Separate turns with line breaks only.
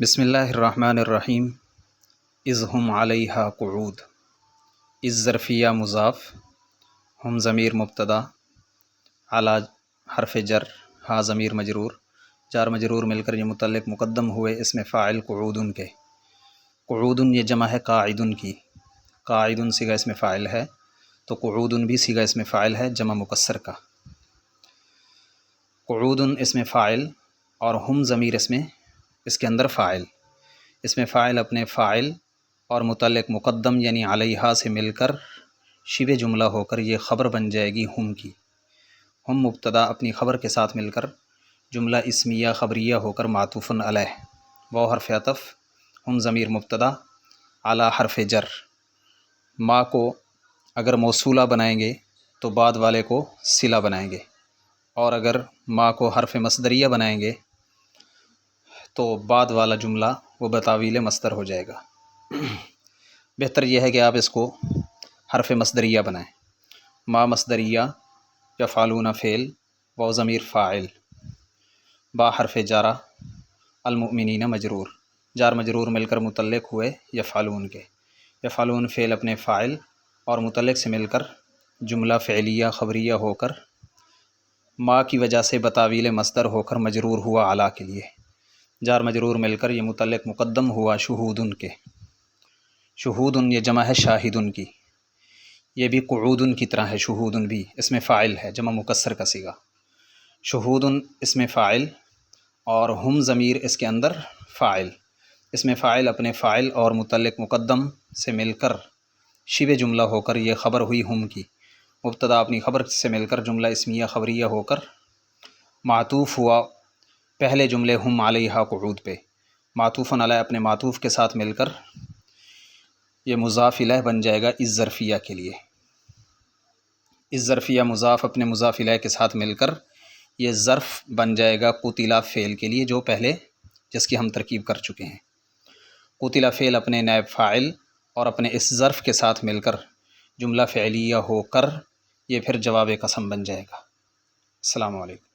بسم اللہ الرحمن الرحیم۔ اذ ہم علیہا قعود، اذ ظرفیہ مضاف، ہم ضمیر مبتدا، علی حرف جر، ہا ضمیر مجرور، جار مجرور مل کر یہ متعلق مقدم ہوئے اس میں فاعل قعودن کے۔ قعودن یہ جمع ہے قاعدن کی، قاعدن صیغہ اس میں فاعل ہے تو قعودن بھی صیغہ اس میں فاعل ہے جمع مکسر کا۔ قعودن اس میں فاعل اور ہم ضمیر اس کے اندر فاعل، اس میں فاعل اپنے فاعل اور متعلق مقدم یعنی علیہا سے مل کر شبہ جملہ ہو کر یہ خبر بن جائے گی ہم کی۔ ہم مبتدا اپنی خبر کے ساتھ مل کر جملہ اسمیہ خبریہ ہو کر معطوف علیہ، وہ حرف عطف، ہم ضمیر مبتدا، اعلی حرف جر۔ ما کو اگر موصولہ بنائیں گے تو بعد والے کو صلہ بنائیں گے، اور اگر ما کو حرف مصدریہ بنائیں گے تو بعد والا جملہ وہ بتاویل مصدر ہو جائے گا۔ بہتر یہ ہے کہ آپ اس کو حرف مصدریہ بنائیں۔ ما مصدریہ، یفعلون فعل، و ضمیر فاعل، با حرف جارہ، المؤمنین مجرور، جار مجرور مل کر متعلق ہوئے یفعلون کے۔ یفعلون فعل اپنے فاعل اور متعلق سے مل کر جملہ فعلیہ خبریہ ہو کر ما کی وجہ سے بتاویل مصدر ہو کر مجرور ہوا اعلیٰ کے لیے، جار مجرور مل کر یہ متعلق مقدم ہوا شہودن کے۔ شہودن یہ جمع ہے شاہدن کی، یہ بھی قعودن کی طرح ہے، شہودن بھی اس میں فاعل ہے جمع مکسر کا صیغہ۔ شہودن اس میں فاعل اور ہم ضمیر اس کے اندر فاعل، اس میں فاعل اپنے فاعل اور متعلق مقدم سے مل کر شبہ جملہ ہو کر یہ خبر ہوئی ہم کی۔ مبتدا اپنی خبر سے مل کر جملہ اسمیہ خبریہ ہو کر معطوف ہوا پہلے جملے ہم علیہا قعود پہ، معطوف علیہ اپنے معطوف کے ساتھ مل کر یہ مضاف الیہ بن جائے گا اذ ظرفیہ کے لیے۔ اذ ظرفیہ مضاف اپنے مضاف الیہ کے ساتھ مل کر یہ ظرف بن جائے گا قتل فعل کے لیے، جو پہلے جس کی ہم ترکیب کر چکے ہیں۔ قتل فعل اپنے نائب فاعل اور اپنے اس ظرف کے ساتھ مل کر جملہ فعلیہ ہو کر یہ پھر جواب قسم بن جائے گا۔ السلام علیکم۔